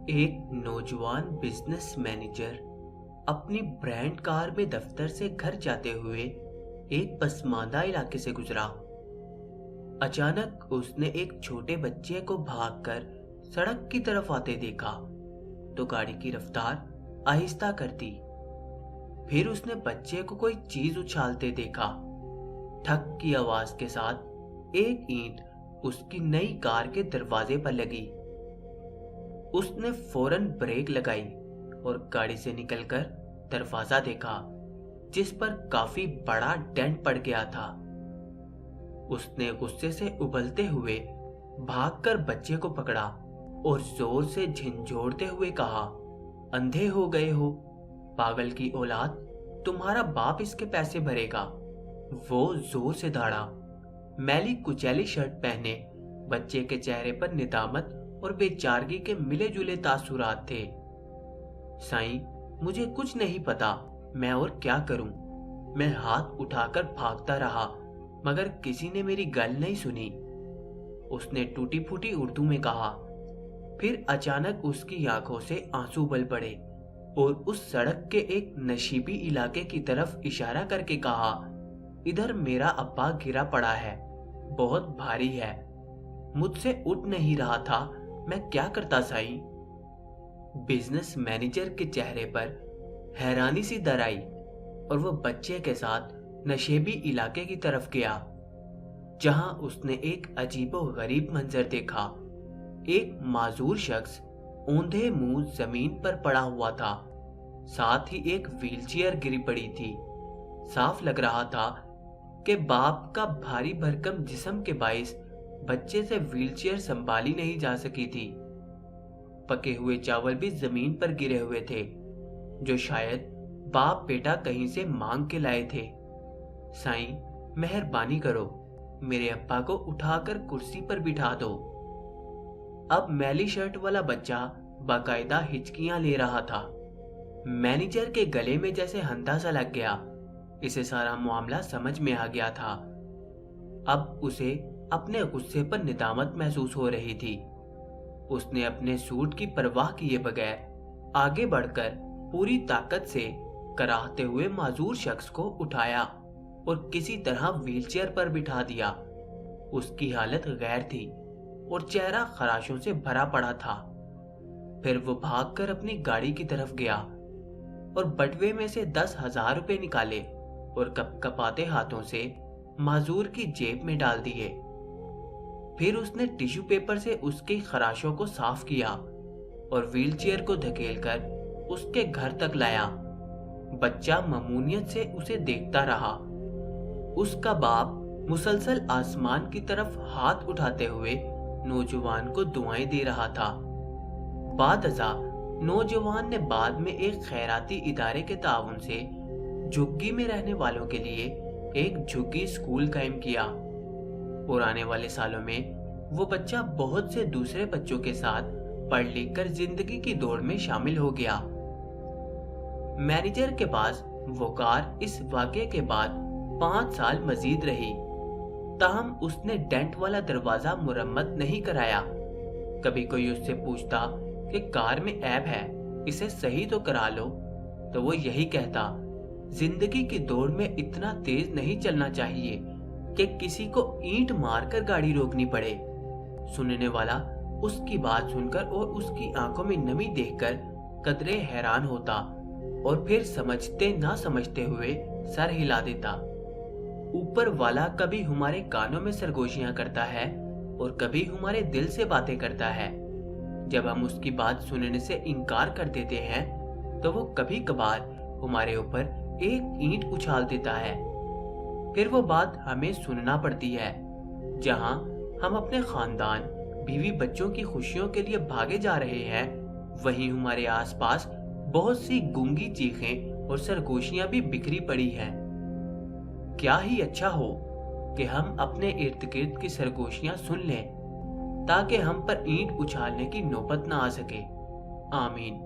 ایک نوجوان business manager اپنی برانڈ کار میں دفتر سے گھر جاتے ہوئے ایک پسماندہ علاقے سے گزرا۔ اچانک اس نے ایک چھوٹے بچے کو بھاگ کر سڑک کی طرف آتے دیکھا تو گاڑی کی رفتار آہستہ کر دی۔ پھر اس نے بچے کو کوئی چیز اچھالتے دیکھا۔ ٹھک کی آواز کے ساتھ ایک اینٹ اس کی نئی کار کے دروازے پر لگی۔ اس نے فوراً بریک لگائی اور گاڑی سے نکل کر دروازہ دیکھا جس پر کافی بڑا ڈینٹ پڑ گیا تھا۔ اس نے غصے سے ابلتے ہوئے بھاگ کر بچے کو پکڑا اور زور سے جھنجھوڑتے ہوئے کہا، اندھے ہو گئے ہو پاگل کی اولاد، تمہارا باپ اس کے پیسے بھرے گا۔ وہ زور سے دھاڑا۔ میلی کچیلی شرٹ پہنے بچے کے چہرے پر ندامت اور بے چارگی کے ملے جلے تاثرات تھے۔ سائیں، مجھے کچھ نہیں پتا میں اور کیا کروں۔ میں ہاتھ اٹھا کر بھاگتا رہا مگر کسی نے میری گل نہیں سنی، اس نے ٹوٹی پھوٹی اردو میں کہا۔ پھر اچانک اس کی آنکھوں سے آنسو بل پڑے اور اس سڑک کے ایک نشیبی علاقے کی طرف اشارہ کر کے کہا، ادھر میرا ابا گرا پڑا ہے، بہت بھاری ہے، مجھ سے اٹھ نہیں رہا تھا، میں کیا کرتا سائیں؟ بزنس مینیجر کے چہرے پر حیرانی سی در آئی اور وہ بچے کے ساتھ نشیبی علاقے کی طرف گیا جہاں اس نے ایک عجیب و غریب منظر دیکھا۔ ایک معذور شخص اوندھے منہ زمین پر پڑا ہوا تھا، ساتھ ہی ایک ویل چیئر گری پڑی تھی۔ صاف لگ رہا تھا کہ باپ کا بھاری بھرکم جسم کے باعث بچے سے ویل چیئر سنبھالی نہیں جا سکی تھی۔ پکے ہوئے چاول بھی زمین پر گرے ہوئے تھے جو شاید باپ بیٹا کہیں سے مانگ کے لائے تھے۔ سائیں، مہربانی کرو، میرے ابا کو اٹھا کر کرسی پر بٹھا دو۔ اب میلی شرٹ والا بچہ باقاعدہ ہچکیاں لے رہا تھا۔ مینیجر کے گلے میں جیسے ہندا سا لگ گیا۔ اسے سارا معاملہ سمجھ میں آ گیا تھا۔ اب اسے اپنے غصے پر ندامت محسوس ہو رہی تھی۔ اس نے اپنے سوٹ کی پرواہ کیے بغیر آگے بڑھ کر پوری طاقت سے کراہتے ہوئے معذور شخص کو اٹھایا اور کسی طرح ویل چیئر پر بٹھا دیا۔ اس کی حالت غیر تھی اور چہرہ خراشوں سے بھرا پڑا تھا۔ پھر وہ بھاگ کر اپنی گاڑی کی طرف گیا اور بٹوے میں سے 10,000 روپے نکالے اور کپ کپاتے ہاتھوں سے معذور کی جیب میں ڈال دیے۔ پھر اس نے ٹیشو پیپر سے اس کی خراشوں کو صاف کیا اور ویل چیئر کو دھکیل کر اس کے گھر تک لایا۔ بچہ ممنونیت سے اسے دیکھتا رہا۔ اس کا باپ مسلسل آسمان کی طرف ہاتھ اٹھاتے ہوئے نوجوان کو دعائیں دے رہا تھا۔ بعد ازاں نوجوان نے بعد میں ایک خیراتی ادارے کے تعاون سے جھگی میں رہنے والوں کے لیے ایک جھگی اسکول قائم کیا اور آنے والے سالوں میں وہ بچہ بہت سے دوسرے بچوں کے ساتھ پڑھ لکھ کر زندگی کی دوڑ میں شامل ہو گیا۔ مینیجر کے پاس وہ کار اس واقعے کے بعد 5 سال مزید رہی، تاہم اس نے ڈینٹ والا دروازہ مرمت نہیں کرایا۔ کبھی کوئی اس سے پوچھتا کہ کار میں عیب ہے، اسے صحیح تو کرا لو، تو وہ یہی کہتا، زندگی کی دوڑ میں اتنا تیز نہیں چلنا چاہیے کہ کسی کو اینٹ مار کر گاڑی روکنی پڑے۔ سننے والا اس کی بات سن کر اور اس کی آنکھوں میں نمی دیکھ کر قدرے حیران ہوتا اور پھر سمجھتے نہ سمجھتے ہوئے سر ہلا دیتا۔ اوپر والا کبھی ہمارے کانوں میں سرگوشیاں کرتا ہے اور کبھی ہمارے دل سے باتیں کرتا ہے۔ جب ہم اس کی بات سننے سے انکار کر دیتے ہیں تو وہ کبھی کبھار ہمارے اوپر ایک اینٹ اچھال دیتا ہے۔ پھر وہ بات ہمیں سننا پڑتی ہے۔ جہاں ہم اپنے خاندان، بیوی بچوں کی خوشیوں کے لیے بھاگے جا رہے ہیں، وہیں ہمارے آس پاس بہت سی گونگی چیخیں اور سرگوشیاں بھی بکھری پڑی ہیں۔ کیا ہی اچھا ہو کہ ہم اپنے ارد گرد کی سرگوشیاں سن لیں تاکہ ہم پر اینٹ اچھالنے کی نوبت نہ آ سکے۔ آمین۔